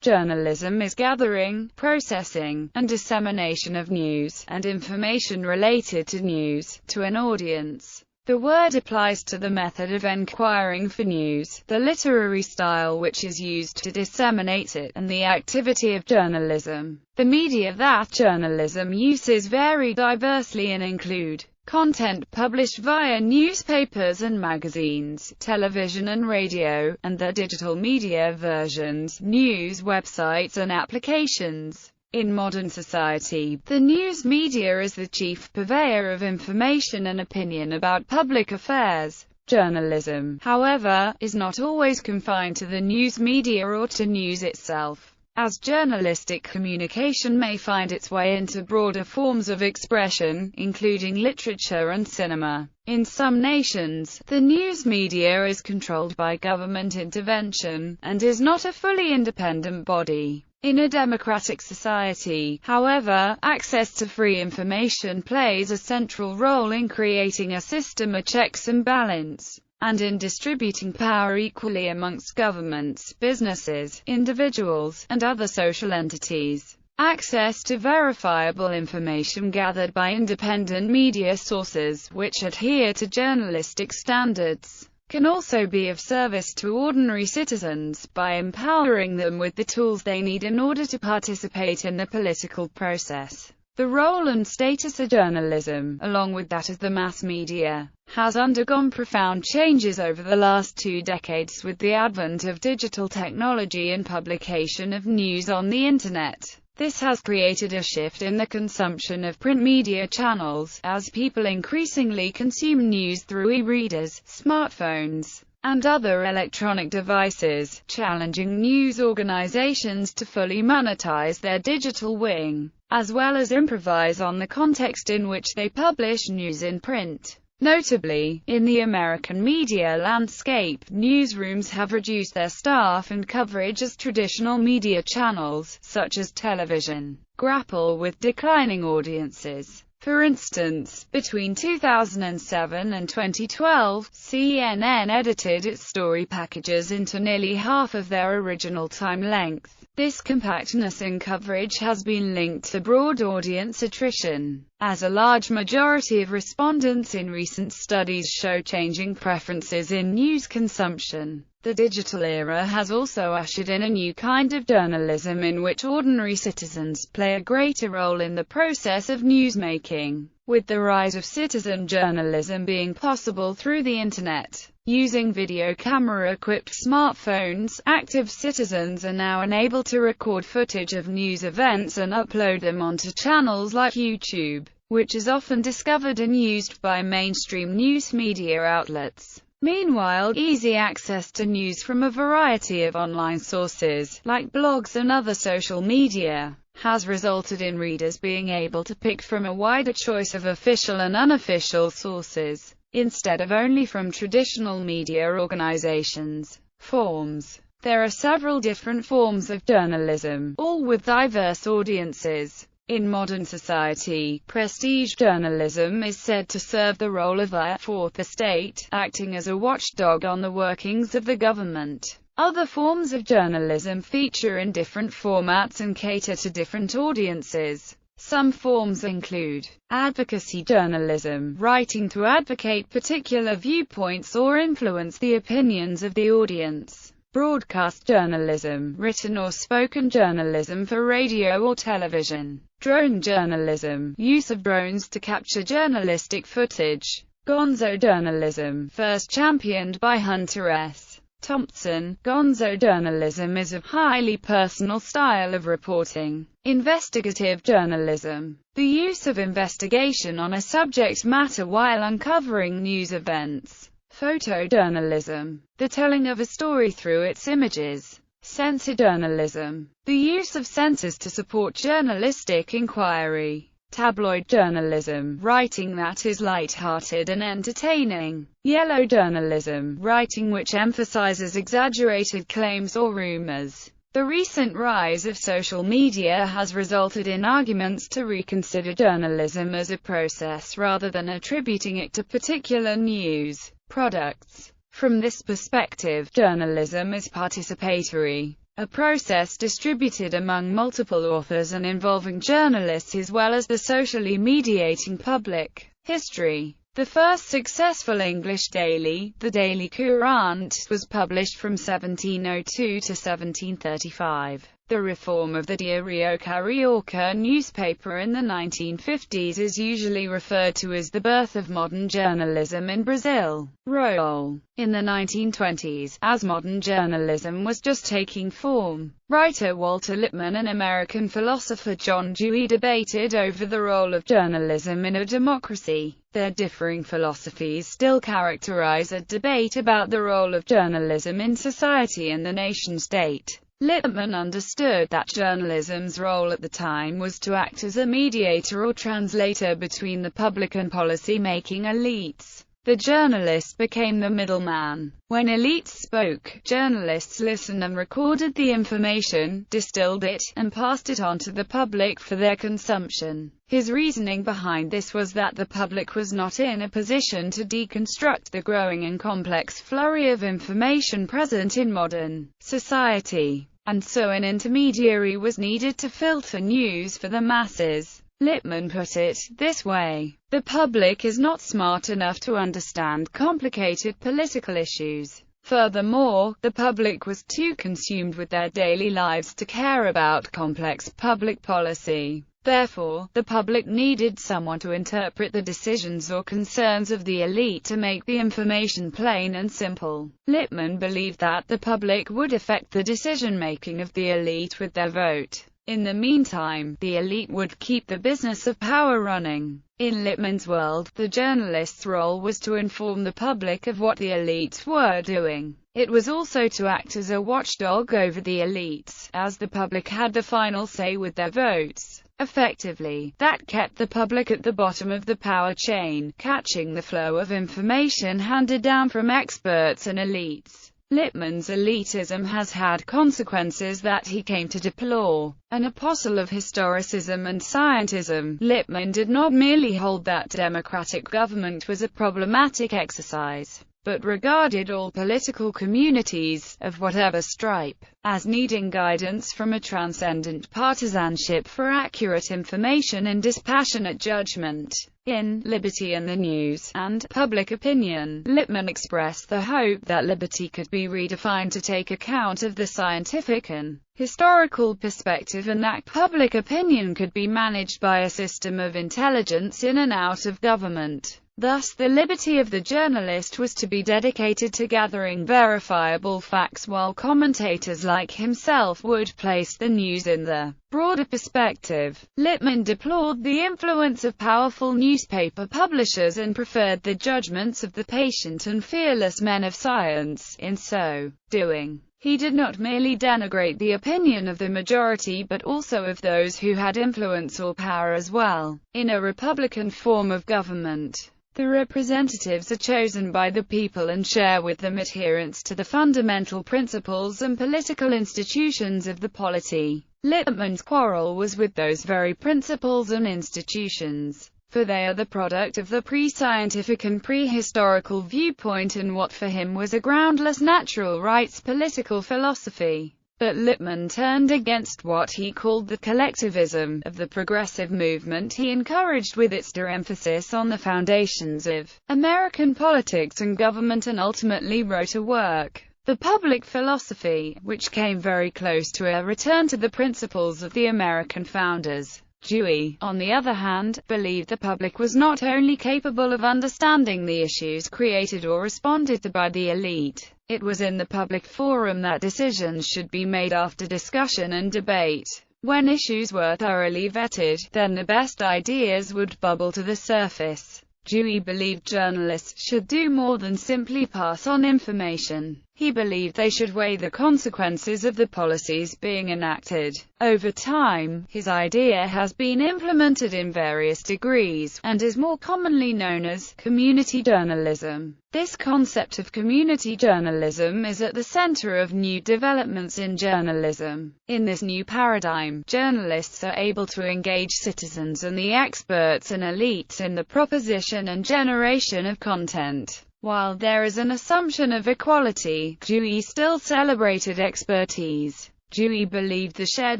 Journalism is gathering, processing, and dissemination of news, and information related to news, to an audience. The word applies to the method of enquiring for news, the literary style which is used to disseminate it, and the activity of journalism. The media that journalism uses vary diversely and include content published via newspapers and magazines, television and radio, and their digital media versions, news websites and applications. In modern society, the news media is the chief purveyor of information and opinion about public affairs. Journalism, however, is not always confined to the news media or to news itself, as journalistic communication may find its way into broader forms of expression, including literature and cinema. In some nations, the news media is controlled by government intervention, and is not a fully independent body. In a democratic society, however, access to free information plays a central role in creating a system of checks and balance, and in distributing power equally amongst governments, businesses, individuals, and other social entities. Access to verifiable information gathered by independent media sources, which adhere to journalistic standards, can also be of service to ordinary citizens, by empowering them with the tools they need in order to participate in the political process. The role and status of journalism, along with that of the mass media, has undergone profound changes over the last 2 decades with the advent of digital technology and publication of news on the Internet. This has created a shift in the consumption of print media channels, as people increasingly consume news through e-readers, smartphones, and other electronic devices, challenging news organizations to fully monetize their digital wing, as well as improvise on the context in which they publish news in print. Notably, in the American media landscape, newsrooms have reduced their staff and coverage as traditional media channels, such as television, grapple with declining audiences. For instance, between 2007 and 2012, CNN edited its story packages into nearly half of their original time length. This compactness in coverage has been linked to broad audience attrition, as a large majority of respondents in recent studies show changing preferences in news consumption. The digital era has also ushered in a new kind of journalism in which ordinary citizens play a greater role in the process of newsmaking, with the rise of citizen journalism being possible through the Internet. Using video camera-equipped smartphones, active citizens are now enabled to record footage of news events and upload them onto channels like YouTube, which is often discovered and used by mainstream news media outlets. Meanwhile, easy access to news from a variety of online sources, like blogs and other social media, has resulted in readers being able to pick from a wider choice of official and unofficial sources, instead of only from traditional media organizations. Forms. There are several different forms of journalism, all with diverse audiences. In modern society, prestige journalism is said to serve the role of a fourth estate, acting as a watchdog on the workings of the government. Other forms of journalism feature in different formats and cater to different audiences. Some forms include advocacy journalism, writing to advocate particular viewpoints or influence the opinions of the audience. Broadcast journalism, written or spoken journalism for radio or television. Drone journalism, use of drones to capture journalistic footage. Gonzo journalism, first championed by Hunter S. Thompson. Gonzo journalism is a highly personal style of reporting. Investigative journalism, the use of investigation on a subject matter while uncovering news events. Photojournalism, the telling of a story through its images. Censor journalism, the use of censors to support journalistic inquiry. Tabloid journalism, writing that is light-hearted and entertaining. Yellow journalism, writing which emphasizes exaggerated claims or rumors. The recent rise of social media has resulted in arguments to reconsider journalism as a process rather than attributing it to particular news products. From this perspective, journalism is participatory. a process distributed among multiple authors and involving journalists as well as the socially mediating public. History. The first successful English daily, the Daily Courant, was published from 1702 to 1735. The reform of the Diario Carioca newspaper in the 1950s is usually referred to as the birth of modern journalism in Brazil. Role. In the 1920s, as modern journalism was just taking form, writer Walter Lippmann and American philosopher John Dewey debated over the role of journalism in a democracy. Their differing philosophies still characterize a debate about the role of journalism in society and the nation-state. Lippmann understood that journalism's role at the time was to act as a mediator or translator between the public and policy-making elites. The journalist became the middleman. When elites spoke, journalists listened and recorded the information, distilled it, and passed it on to the public for their consumption. His reasoning behind this was that the public was not in a position to deconstruct the growing and complex flurry of information present in modern society, and so an intermediary was needed to filter news for the masses. Lippmann put it this way: the public is not smart enough to understand complicated political issues. Furthermore, the public was too consumed with their daily lives to care about complex public policy. Therefore, the public needed someone to interpret the decisions or concerns of the elite to make the information plain and simple. Lippmann believed that the public would affect the decision-making of the elite with their vote. In the meantime, the elite would keep the business of power running. In Lippmann's world, the journalist's role was to inform the public of what the elites were doing. It was also to act as a watchdog over the elites, as the public had the final say with their votes. Effectively, that kept the public at the bottom of the power chain, catching the flow of information handed down from experts and elites. Lippmann's elitism has had consequences that he came to deplore. An apostle of historicism and scientism, Lippmann did not merely hold that democratic government was a problematic exercise, but regarded all political communities, of whatever stripe, as needing guidance from a transcendent partisanship for accurate information and dispassionate judgment. In Liberty and the News, and Public Opinion, Lippmann expressed the hope that liberty could be redefined to take account of the scientific and historical perspective, and that public opinion could be managed by a system of intelligence in and out of government. Thus, the liberty of the journalist was to be dedicated to gathering verifiable facts, while commentators like himself would place the news in the broader perspective. Lippmann deplored the influence of powerful newspaper publishers and preferred the judgments of the patient and fearless men of science. In so doing, he did not merely denigrate the opinion of the majority but also of those who had influence or power as well. In a republican form of government, the representatives are chosen by the people and share with them adherence to the fundamental principles and political institutions of the polity. Lippmann's quarrel was with those very principles and institutions, for they are the product of the pre-scientific and pre-historical viewpoint and what for him was a groundless natural rights political philosophy. But Lippmann turned against what he called the collectivism of the progressive movement he encouraged, with its emphasis on the foundations of American politics and government, and ultimately wrote a work, The Public Philosophy, which came very close to a return to the principles of the American founders. Dewey, on the other hand, believed the public was not only capable of understanding the issues created or responded to by the elite, it was in the public forum that decisions should be made after discussion and debate. When issues were thoroughly vetted, then the best ideas would bubble to the surface. Dewey believed journalists should do more than simply pass on information. He believed they should weigh the consequences of the policies being enacted. Over time, his idea has been implemented in various degrees, and is more commonly known as community journalism. This concept of community journalism is at the center of new developments in journalism. In this new paradigm, journalists are able to engage citizens and the experts and elites in the proposition and generation of content. While there is an assumption of equality, Dewey still celebrated expertise. Dewey believed the shared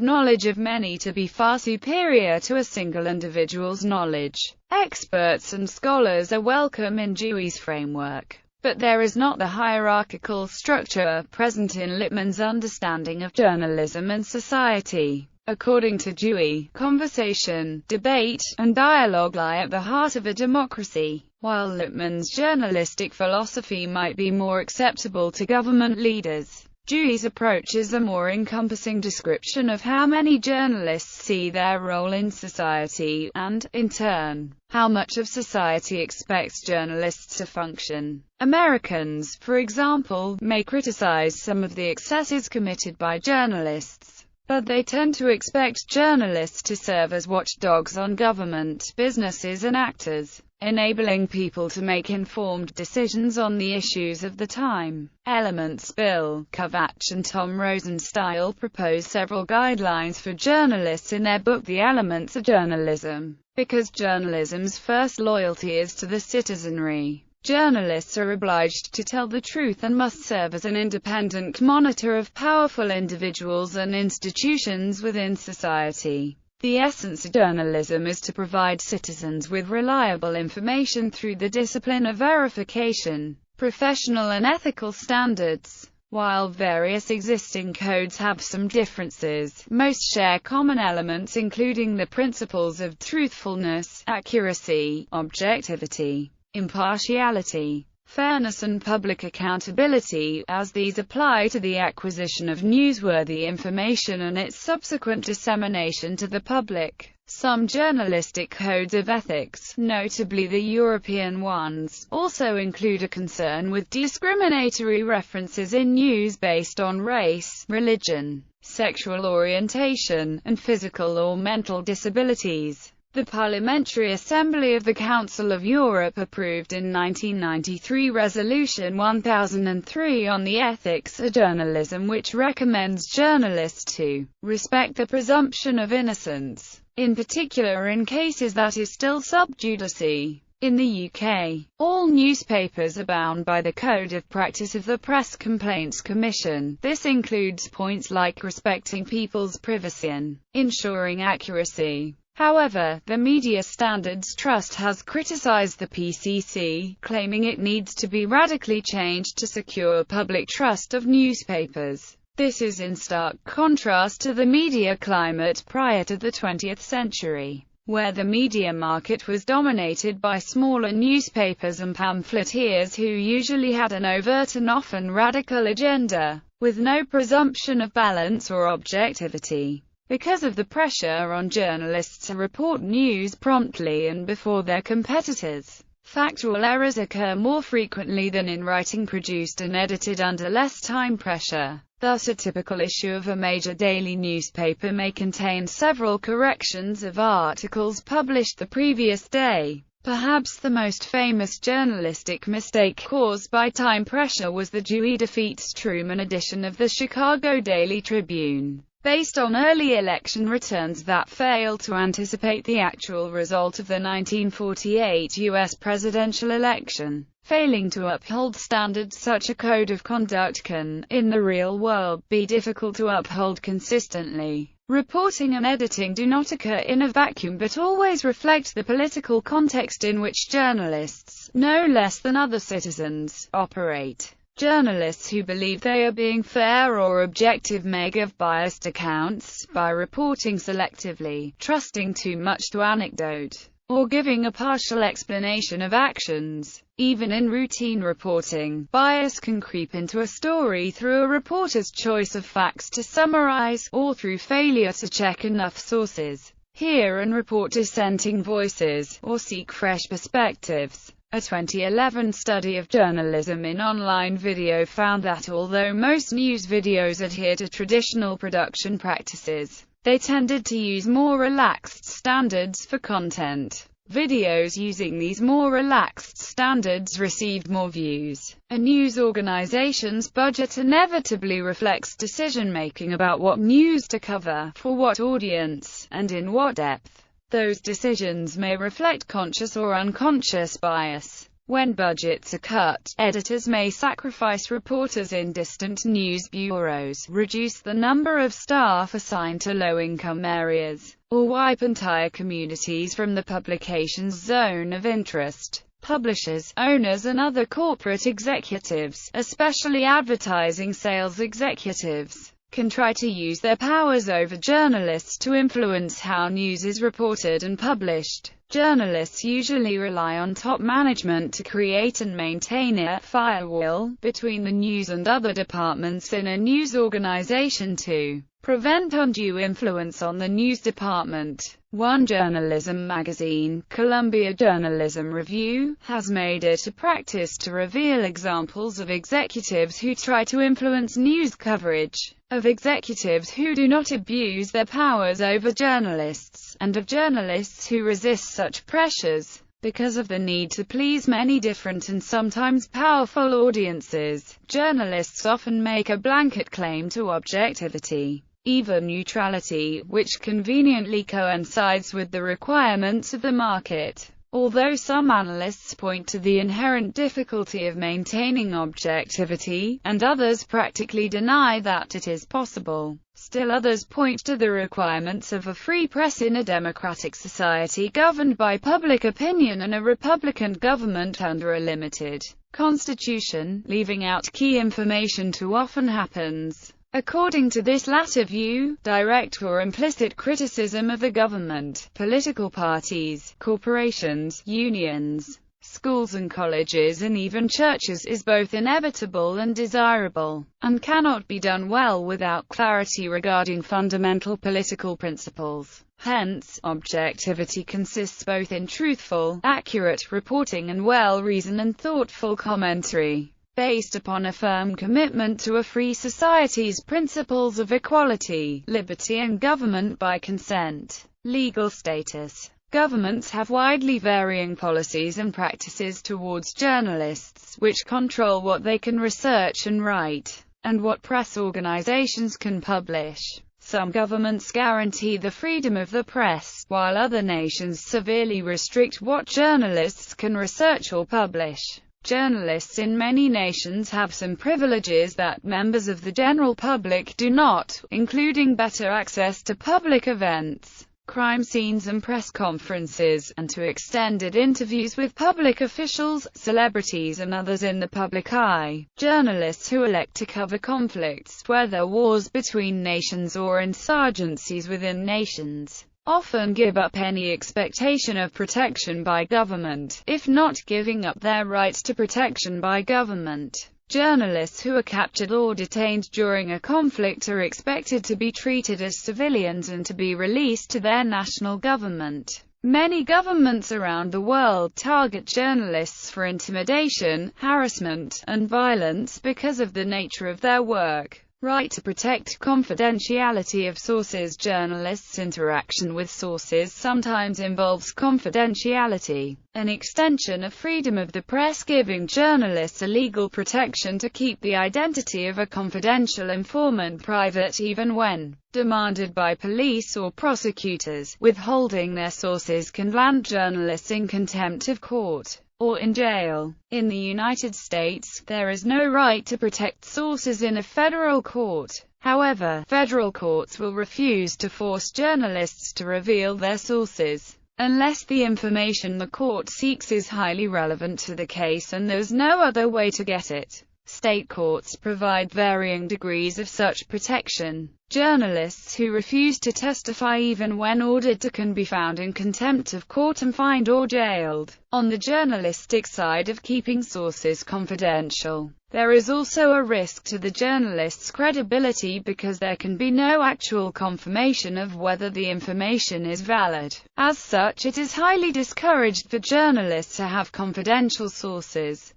knowledge of many to be far superior to a single individual's knowledge. Experts and scholars are welcome in Dewey's framework, but there is not the hierarchical structure present in Lippmann's understanding of journalism and society. According to Dewey, conversation, debate, and dialogue lie at the heart of a democracy, while Lippmann's journalistic philosophy might be more acceptable to government leaders. Dewey's approach is a more encompassing description of how many journalists see their role in society, and, in turn, how much of society expects journalists to function. Americans, for example, may criticize some of the excesses committed by journalists, but they tend to expect journalists to serve as watchdogs on government, businesses and actors, enabling people to make informed decisions on the issues of the time. Elements. Bill Kovach and Tom Rosenstiel propose several guidelines for journalists in their book The Elements of Journalism. Because journalism's first loyalty is to the citizenry, journalists are obliged to tell the truth and must serve as an independent monitor of powerful individuals and institutions within society. The essence of journalism is to provide citizens with reliable information through the discipline of verification, professional and ethical standards. While various existing codes have some differences, most share common elements including the principles of truthfulness, accuracy, objectivity, impartiality, fairness and public accountability, as these apply to the acquisition of newsworthy information and its subsequent dissemination to the public. Some journalistic codes of ethics, notably the European ones, also include a concern with discriminatory references in news based on race, religion, sexual orientation, and physical or mental disabilities. The Parliamentary Assembly of the Council of Europe approved in 1993 Resolution 1003 on the ethics of journalism, which recommends journalists to respect the presumption of innocence, in particular in cases that is still sub judice. In the UK, all newspapers are bound by the Code of Practice of the Press Complaints Commission. This includes points like respecting people's privacy and ensuring accuracy. However, the Media Standards Trust has criticized the PCC, claiming it needs to be radically changed to secure public trust of newspapers. This is in stark contrast to the media climate prior to the 20th century, where the media market was dominated by smaller newspapers and pamphleteers who usually had an overt and often radical agenda, with no presumption of balance or objectivity. Because of the pressure on journalists to report news promptly and before their competitors, factual errors occur more frequently than in writing produced and edited under less time pressure. Thus, a typical issue of a major daily newspaper may contain several corrections of articles published the previous day. Perhaps the most famous journalistic mistake caused by time pressure was the Dewey defeats Truman edition of the Chicago Daily Tribune, based on early election returns that failed to anticipate the actual result of the 1948 U.S. presidential election. Failing to uphold standards, such a code of conduct can, in the real world, be difficult to uphold consistently. Reporting and editing do not occur in a vacuum but always reflect the political context in which journalists, no less than other citizens, operate. Journalists who believe they are being fair or objective may give biased accounts, by reporting selectively, trusting too much to anecdote, or giving a partial explanation of actions. Even in routine reporting, bias can creep into a story through a reporter's choice of facts to summarize, or through failure to check enough sources, hear and report dissenting voices, or seek fresh perspectives. A 2011 study of journalism in online video found that although most news videos adhere to traditional production practices, they tended to use more relaxed standards for content. Videos using these more relaxed standards received more views. A news organization's budget inevitably reflects decision-making about what news to cover, for what audience, and in what depth. Those decisions may reflect conscious or unconscious bias. When budgets are cut, editors may sacrifice reporters in distant news bureaus, reduce the number of staff assigned to low-income areas, or wipe entire communities from the publication's zone of interest. Publishers, owners and other corporate executives, especially advertising sales executives, can try to use their powers over journalists to influence how news is reported and published. Journalists usually rely on top management to create and maintain a firewall between the news and other departments in a news organization to prevent undue influence on the news department. One journalism magazine, Columbia Journalism Review, has made it a practice to reveal examples of executives who try to influence news coverage, of executives who do not abuse their powers over journalists, and of journalists who resist such pressures. Because of the need to please many different and sometimes powerful audiences, journalists often make a blanket claim to objectivity, even neutrality, which conveniently coincides with the requirements of the market. Although some analysts point to the inherent difficulty of maintaining objectivity, and others practically deny that it is possible, still others point to the requirements of a free press in a democratic society governed by public opinion and a Republican government under a limited constitution. Leaving out key information too often happens. According to this latter view, direct or implicit criticism of the government, political parties, corporations, unions, schools and colleges and even churches is both inevitable and desirable, and cannot be done well without clarity regarding fundamental political principles. Hence, objectivity consists both in truthful, accurate reporting and well-reasoned and thoughtful commentary, based upon a firm commitment to a free society's principles of equality, liberty and government by consent. Legal status. Governments have widely varying policies and practices towards journalists, which control what they can research and write, and what press organizations can publish. Some governments guarantee the freedom of the press, while other nations severely restrict what journalists can research or publish. Journalists in many nations have some privileges that members of the general public do not, including better access to public events, crime scenes and press conferences, and to extended interviews with public officials, celebrities and others in the public eye. Journalists who elect to cover conflicts, whether wars between nations or insurgencies within nations, often give up any expectation of protection by government, if not giving up their rights to protection by government. Journalists who are captured or detained during a conflict are expected to be treated as civilians and to be released to their national government. Many governments around the world target journalists for intimidation, harassment, and violence because of the nature of their work. Right to protect confidentiality of sources. Journalists' interaction with sources sometimes involves confidentiality, an extension of freedom of the press giving journalists a legal protection to keep the identity of a confidential informant private even when demanded by police or prosecutors. Withholding their sources can land journalists in contempt of court or in jail. In the United States, there is no right to protect sources in a federal court. However, federal courts will refuse to force journalists to reveal their sources, unless the information the court seeks is highly relevant to the case and there's no other way to get it. State courts provide varying degrees of such protection. Journalists who refuse to testify even when ordered to can be found in contempt of court and fined or jailed. On the journalistic side of keeping sources confidential, there is also a risk to the journalist's credibility because there can be no actual confirmation of whether the information is valid. As such, it is highly discouraged for journalists to have confidential sources.